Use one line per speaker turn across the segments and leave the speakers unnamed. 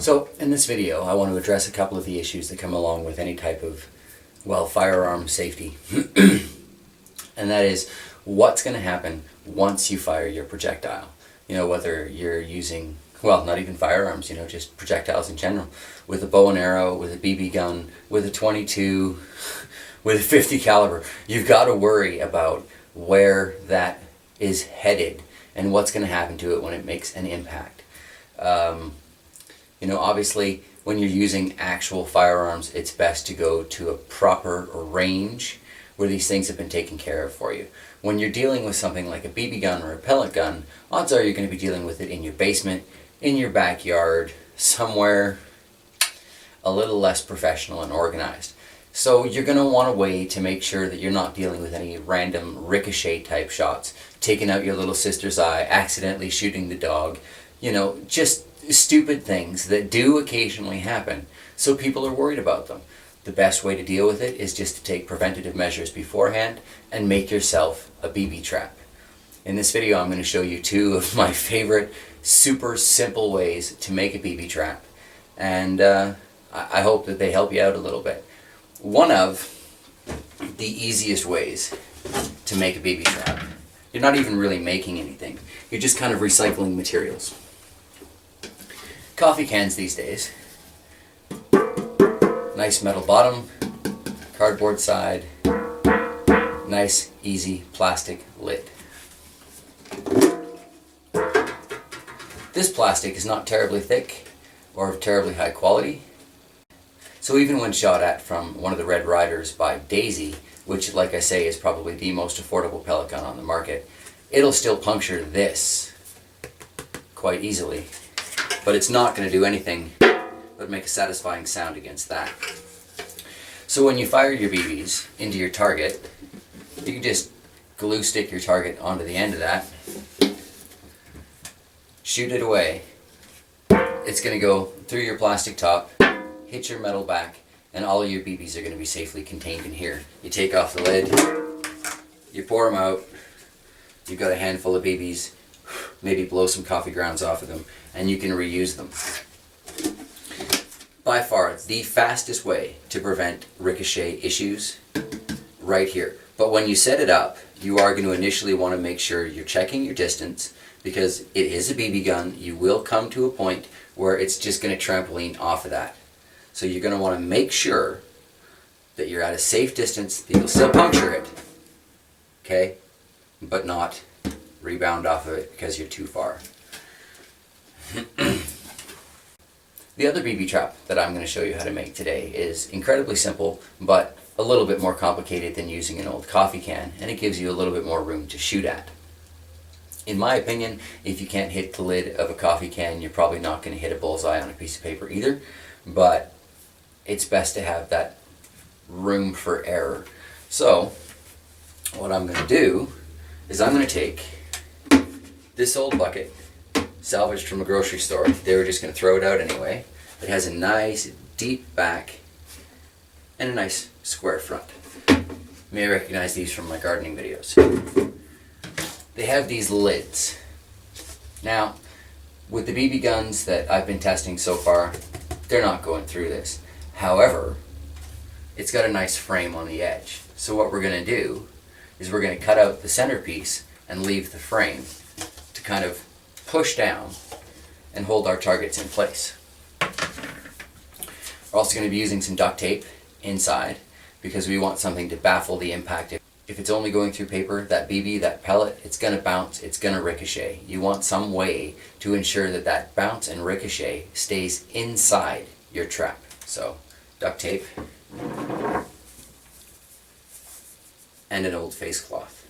So in this video, I want to address a couple of the issues that come along with any type of, well, firearm safety. And that is, what's going to happen once you fire your projectile? You know, whether you're using, well, not even firearms, you know, just projectiles in general. With a bow and arrow, with a BB gun, with a .22, with a .50 caliber. You've got to worry about where that is headed and what's going to happen to it when it makes an impact. You know, obviously, when you're using actual firearms, it's best to go to a proper range where these things have been taken care of for you. When you're dealing with something like a BB gun or a pellet gun, odds are you're going to be dealing with it in your basement, in your backyard, somewhere a little less professional and organized. So you're going to want a way to make sure that you're not dealing with any random ricochet type shots, taking out your little sister's eye, accidentally shooting the dog, you know, just stupid things that do occasionally happen, so people are worried about them. The best way to deal with it is just to take preventative measures beforehand and make yourself a BB trap. In this video, I'm going to show you two of my favorite super simple ways to make a BB trap, and I hope that they help you out a little bit. One of the easiest ways to make a BB trap, you're not even really making anything, you're just kind of recycling materials. Coffee cans these days, nice metal bottom, cardboard side, nice easy plastic lid. This plastic is not terribly thick or of terribly high quality, so even when shot at from one of the Red Riders by Daisy, which, like I say, is probably the most affordable pellet gun on the market, it'll still puncture this quite easily. But it's not going to do anything but make a satisfying sound against that. So when you fire your BBs into your target, you can just glue stick your target onto the end of that, shoot it away. It's going to go through your plastic top, hit your metal back, and all of your BBs are going to be safely contained in here. You take off the lid, you pour them out, you've got a handful of BBs, maybe blow some coffee grounds off of them, and you can reuse them. By far the fastest way to prevent ricochet issues, right here. But when you set it up, you are going to initially want to make sure you're checking your distance, because it is a BB gun. You will come to a point where it's just going to trampoline off of that. So you're going to want to make sure that you're at a safe distance, that you'll still puncture it, okay, but not rebound off of it because you're too far. The other BB trap that I'm going to show you how to make today is incredibly simple, but a little bit more complicated than using an old coffee can, and it gives you a little bit more room to shoot at. In my opinion, if you can't hit the lid of a coffee can, you're probably not going to hit a bullseye on a piece of paper either, but it's best to have that room for error. So what I'm going to do is I'm going to take this old bucket, salvaged from a grocery store. They were just going to throw it out anyway. It has a nice deep back and a nice square front. You may recognize these from my gardening videos. They have these lids. Now, with the BB guns that I've been testing so far, they're not going through this. However, it's got a nice frame on the edge. So what we're going to do is we're going to cut out the centerpiece and leave the frame to kind of push down and hold our targets in place. We're also going to be using some duct tape inside because we want something to baffle the impact. If it's only going through paper, that BB, that pellet, it's going to bounce, it's going to ricochet. You want some way to ensure that that bounce and ricochet stays inside your trap. So, duct tape and an old face cloth.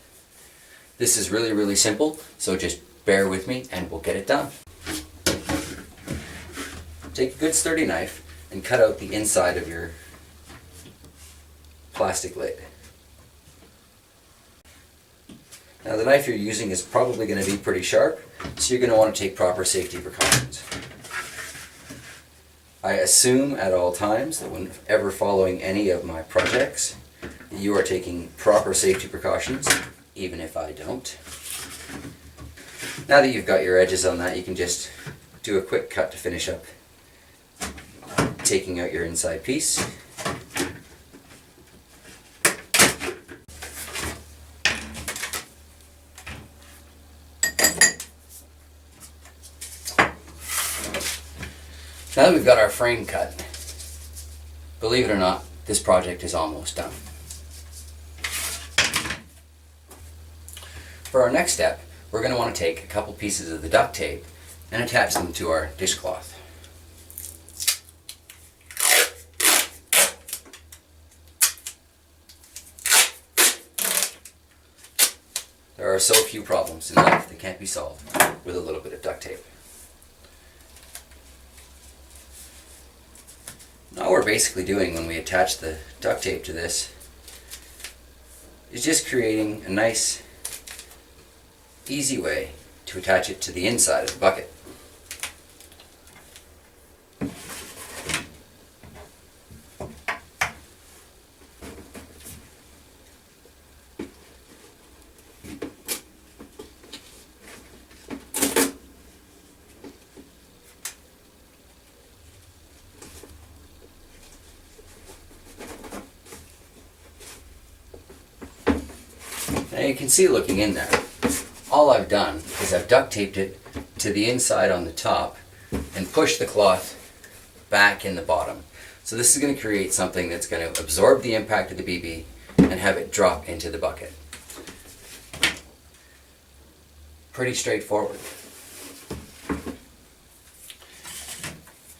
This is really, really simple, so just bear with me and we'll get it done. Take a good sturdy knife and cut out the inside of your plastic lid. Now the knife you're using is probably going to be pretty sharp, so you're going to want to take proper safety precautions. I assume at all times that whenever following any of my projects, you are taking proper safety precautions, even if I don't. Now that you've got your edges on that, you can just do a quick cut to finish up taking out your inside piece. Now that we've got our frame cut, believe it or not, this project is almost done. For our next step, we're going to want to take a couple pieces of the duct tape and attach them to our dishcloth. There are so few problems in life that can't be solved with a little bit of duct tape. Now, what we're basically doing when we attach the duct tape to this is just creating a nice, easy way to attach it to the inside of the bucket. Now you can see looking in there, all I've done is I've duct taped it to the inside on the top and pushed the cloth back in the bottom. So this is going to create something that's going to absorb the impact of the BB and have it drop into the bucket. Pretty straightforward.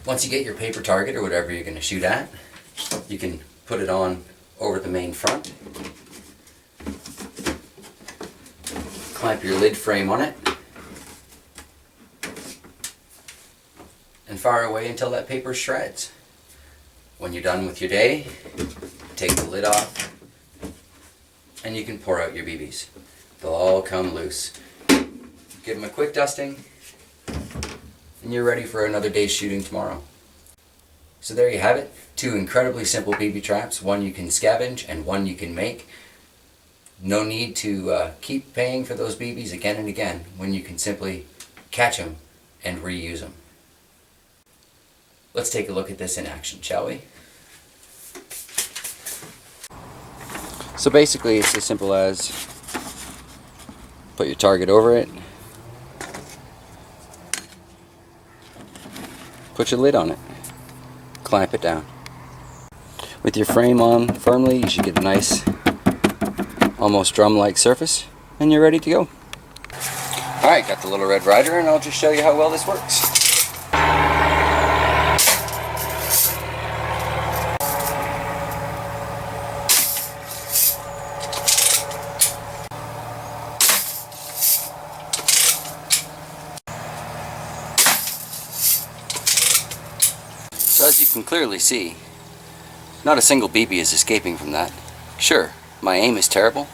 Once you get your paper target or whatever you're going to shoot at, you can put it on over the main front. Clamp your lid frame on it and fire away until that paper shreds. When you're done with your day, take the lid off and you can pour out your BBs. They'll all come loose. Give them a quick dusting and you're ready for another day's shooting tomorrow. So there you have it, 2 incredibly simple BB traps, one you can scavenge and one you can make. No need to keep paying for those BBs again and again when you can simply catch them and reuse them. Let's take a look at this in action, shall we? So basically it's as simple as put your target over it, put your lid on it, clamp it down. With your frame on firmly, you should get a nice almost drum-like surface, and you're ready to go. Alright, got the little Red Ryder, and I'll just show you how well this works. So as you can clearly see, not a single BB is escaping from that. Sure, my aim is terrible,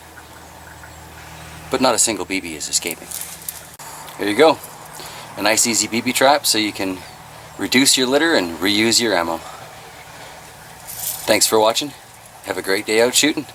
but not a single BB is escaping. There you go. A nice easy BB trap so you can reduce your litter and reuse your ammo. Thanks for watching. Have a great day out shooting.